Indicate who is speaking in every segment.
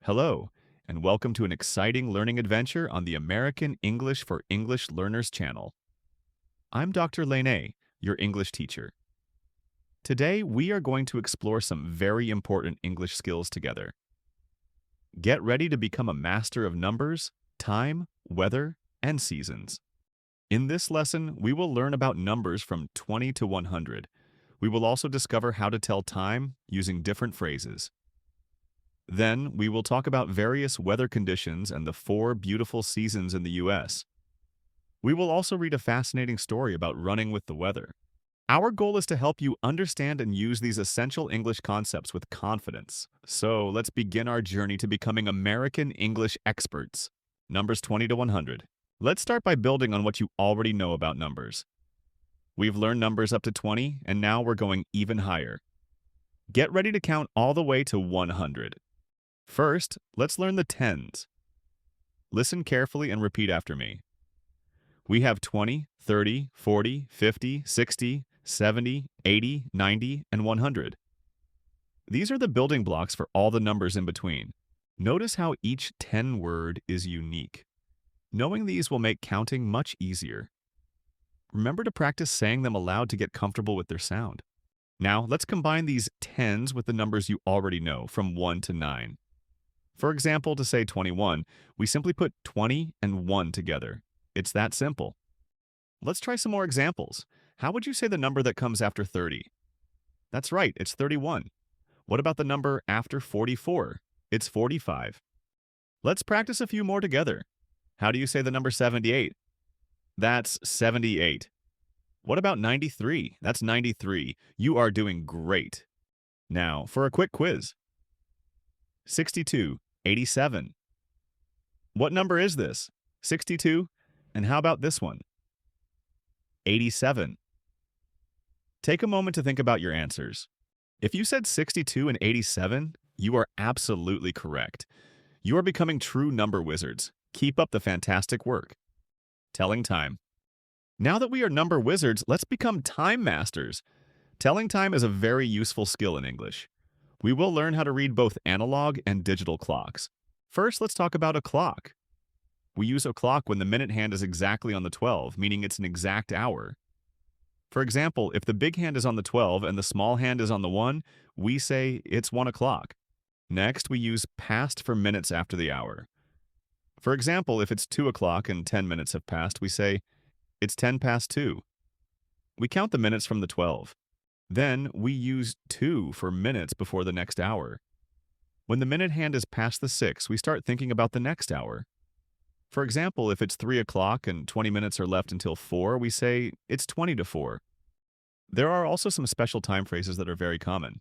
Speaker 1: Hello, and welcome to an exciting learning adventure on the American English for English Learners channel. I'm Dr. Lene, your English teacher. Today, we are going to explore some very important English skills together. Get ready to become a master of numbers, time, weather, and seasons. In this lesson, we will learn about numbers from 20 to 100. We will also discover how to tell time using different phrases. Then, we will talk about various weather conditions and the four beautiful seasons in the US. We will also read a fascinating story about running with the weather. Our goal is to help you understand and use these essential English concepts with confidence. So, let's begin our journey to becoming American English experts. Numbers 20 to 100. Let's start by building on what you already know about numbers. We've learned numbers up to 20, and now we're going even higher. Get ready to count all the way to 100. First, let's learn the tens. Listen carefully and repeat after me. We have 20, 30, 40, 50, 60, 70, 80, 90, and 100. These are the building blocks for all the numbers in between. Notice how each 10 word is unique. Knowing these will make counting much easier. Remember to practice saying them aloud to get comfortable with their sound. Now, let's combine these tens with the numbers you already know, from 1 to 9. For example, to say 21, we simply put 20 and 1 together. It's that simple. Let's try some more examples. How would you say the number that comes after 30? That's right, it's 31. What about the number after 44? It's 45. Let's practice a few more together. How do you say the number 78? That's 78. What about 93? That's 93. You are doing great. Now, for a quick quiz. 62, 87. What number is this? 62? And how about this one? 87. Take a moment to think about your answers. If you said 62 and 87, you are absolutely correct. You are becoming true number wizards. Keep up the fantastic work. Telling time. Now that we are number wizards, let's become time masters. Telling time is a very useful skill in English. We will learn how to read both analog and digital clocks. First, let's talk about a clock. We use a clock when the minute hand is exactly on the 12, meaning it's an exact hour. For example, if the big hand is on the 12 and the small hand is on the 1, we say it's 1 o'clock. Next, we use past for minutes after the hour. For example, if it's 2 o'clock and 10 minutes have passed, we say it's 10 past 2. We count the minutes from the 12. Then, we use 2 for minutes before the next hour. When the minute hand is past the 6, we start thinking about the next hour. For example, if it's 3 o'clock and 20 minutes are left until 4, we say it's 20 to 4. There are also some special time phrases that are very common.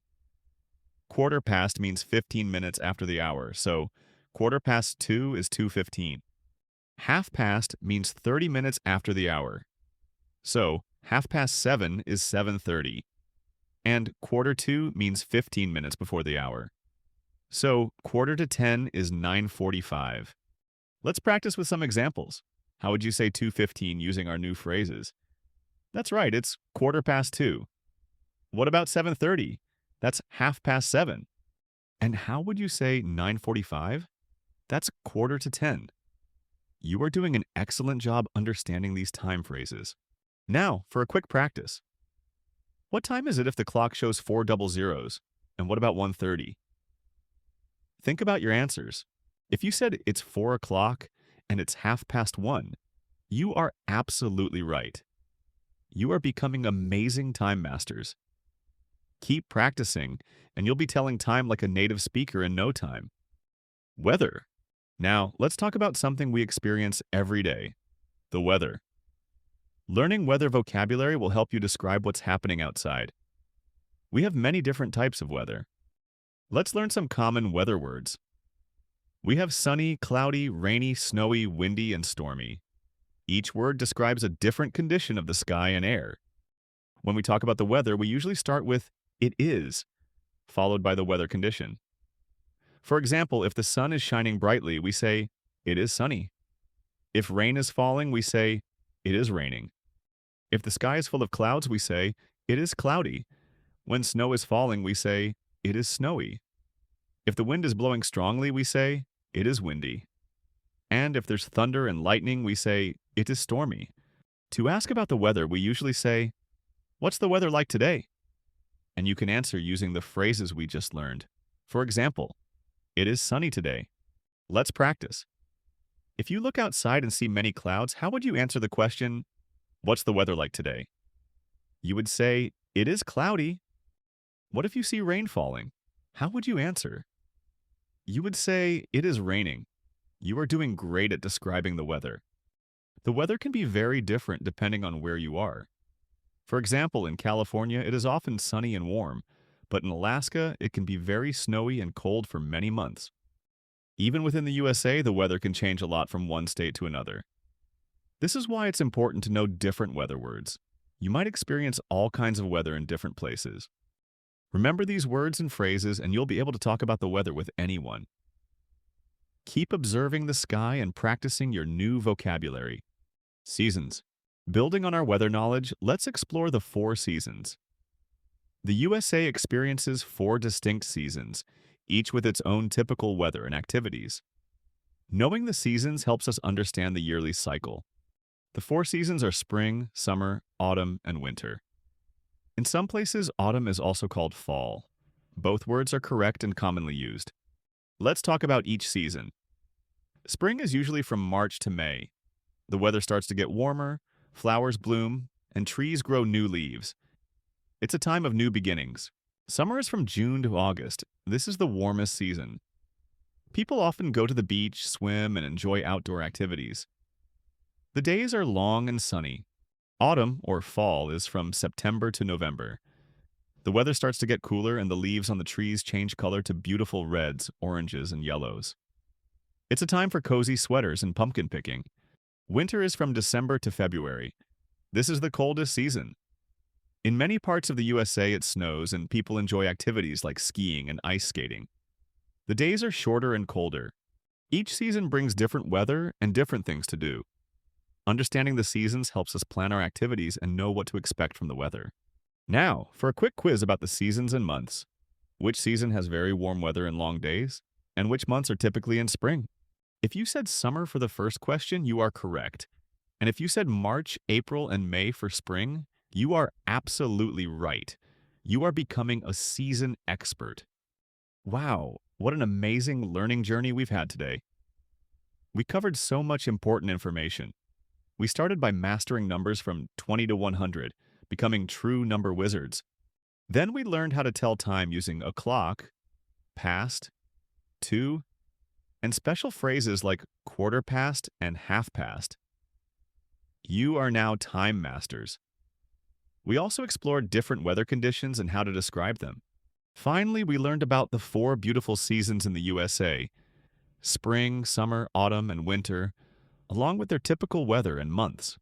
Speaker 1: Quarter past means 15 minutes after the hour, so quarter past 2 is 2:15. Half past means 30 minutes after the hour, so half past 7 is 7:30. And quarter to means 15 minutes before the hour. So quarter to 10 is 9:45. Let's practice with some examples. How would you say 2:15 using our new phrases? That's right, it's quarter past 2. What about 7:30? That's half past 7. And how would you say 9:45? That's quarter to 10. You are doing an excellent job understanding these time phrases. Now, for a quick practice. What time is it if the clock shows 4 double zeros? And what about 1:30? Think about your answers. If you said it's 4 o'clock and it's half past 1, you are absolutely right. You are becoming amazing time masters. Keep practicing, and you'll be telling time like a native speaker in no time. Weather. Now, let's talk about something we experience every day, the weather. Learning weather vocabulary will help you describe what's happening outside. We have many different types of weather. Let's learn some common weather words. We have sunny, cloudy, rainy, snowy, windy, and stormy. Each word describes a different condition of the sky and air. When we talk about the weather, we usually start with "it is," followed by the weather condition. For example, if the sun is shining brightly, we say, "it is sunny." If rain is falling, we say, "it is raining." If the sky is full of clouds, we say, "it is cloudy." When snow is falling, we say, "it is snowy." If the wind is blowing strongly, we say, it is windy. And if there's thunder and lightning, we say, it is stormy. To ask about the weather, we usually say, what's the weather like today? And you can answer using the phrases we just learned. For example, it is sunny today. Let's practice. If you look outside and see many clouds, how would you answer the question, what's the weather like today? You would say, it is cloudy. What if you see rain falling? How would you answer? You would say, it is raining. You are doing great at describing the weather. The weather can be very different depending on where you are. For example, in California, it is often sunny and warm, but in Alaska, it can be very snowy and cold for many months. Even within the USA, the weather can change a lot from one state to another. This is why it's important to know different weather words. You might experience all kinds of weather in different places. Remember these words and phrases, and you'll be able to talk about the weather with anyone. Keep observing the sky and practicing your new vocabulary. Seasons. Building on our weather knowledge, let's explore the 4 seasons. The USA experiences 4 distinct seasons, each with its own typical weather and activities. Knowing the seasons helps us understand the yearly cycle. The 4 seasons are spring, summer, autumn, and winter. In some places, autumn is also called fall. Both words are correct and commonly used. Let's talk about each season. Spring is usually from March to May. The weather starts to get warmer, flowers bloom, and trees grow new leaves. It's a time of new beginnings. Summer is from June to August. This is the warmest season. People often go to the beach, swim, and enjoy outdoor activities. The days are long and sunny. Autumn, or fall, is from September to November. The weather starts to get cooler and the leaves on the trees change color to beautiful reds, oranges, and yellows. It's a time for cozy sweaters and pumpkin picking. Winter is from December to February. This is the coldest season. In many parts of the USA, it snows and people enjoy activities like skiing and ice skating. The days are shorter and colder. Each season brings different weather and different things to do. Understanding the seasons helps us plan our activities and know what to expect from the weather. Now, for a quick quiz about the seasons and months. Which season has very warm weather and long days? And which months are typically in spring? If you said summer for the first question, you are correct. And if you said March, April, and May for spring, you are absolutely right. You are becoming a season expert. Wow, what an amazing learning journey we've had today. We covered so much important information. We started by mastering numbers from 20 to 100, becoming true number wizards. Then we learned how to tell time using a clock, past, to, and special phrases like quarter past and half past. You are now time masters. We also explored different weather conditions and how to describe them. Finally, we learned about the 4 beautiful seasons in the USA: spring, summer, autumn, and winter, along with their typical weather and months.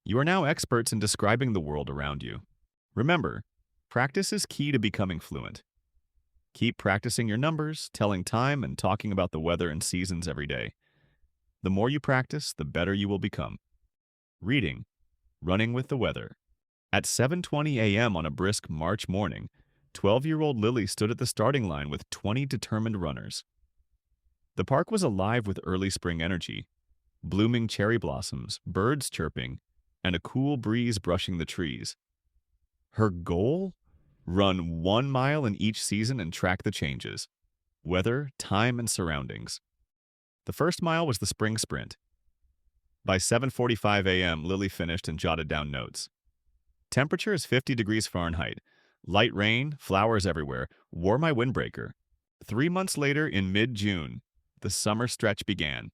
Speaker 1: You are now experts in describing the world around you. Remember, practice is key to becoming fluent. Keep practicing your numbers, telling time, and talking about the weather and seasons every day. The more you practice, the better you will become. Reading. Running with the weather. At 7:20 a.m. on a brisk March morning, 12-year-old Lily stood at the starting line with 20 determined runners. The park was alive with early spring energy, blooming cherry blossoms, birds chirping, and a cool breeze brushing the trees. Her goal? Run 1 mile in each season and track the changes: weather, time, and surroundings. The first mile was the spring sprint. By 7:45 a.m., Lily finished and jotted down notes. Temperature is 50 degrees Fahrenheit. Light rain, flowers everywhere. Wore my windbreaker. 3 months later, in mid-June, the summer stretch began.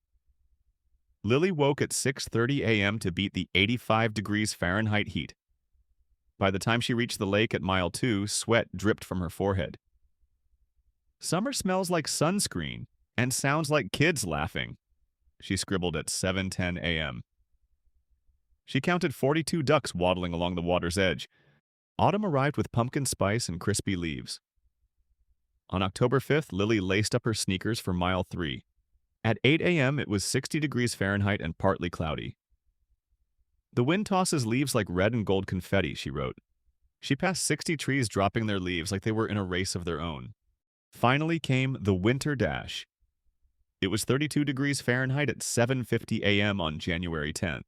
Speaker 1: Lily woke at 6:30 a.m. to beat the 85 degrees Fahrenheit heat. By the time she reached the lake at mile 2, sweat dripped from her forehead. Summer smells like sunscreen and sounds like kids laughing, she scribbled at 7:10 a.m. She counted 42 ducks waddling along the water's edge. Autumn arrived with pumpkin spice and crispy leaves. On October 5th, Lily laced up her sneakers for mile 3. At 8 a.m., it was 60 degrees Fahrenheit and partly cloudy. The wind tosses leaves like red and gold confetti, she wrote. She passed 60 trees dropping their leaves like they were in a race of their own. Finally came the winter dash. It was 32 degrees Fahrenheit at 7:50 a.m. on January 10th.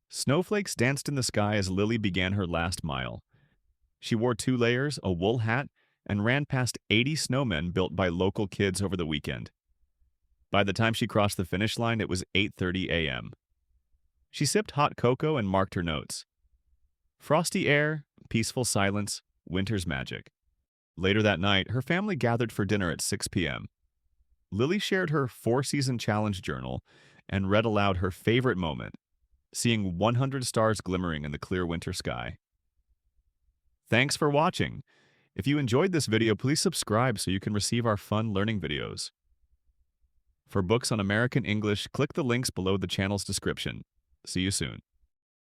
Speaker 1: Snowflakes danced in the sky as Lily began her last mile. She wore 2 layers, a wool hat, and ran past 80 snowmen built by local kids over the weekend. By the time she crossed the finish line, it was 8:30 a.m. She sipped hot cocoa and marked her notes. Frosty air, peaceful silence, winter's magic. Later that night, her family gathered for dinner at 6 p.m. Lily shared her 4-season challenge journal and read aloud her favorite moment, seeing 100 stars glimmering in the clear winter sky. Thanks for watching. If you enjoyed this video, please subscribe so you can receive our fun learning videos. For books on American English, click the links below the channel's description. See you soon.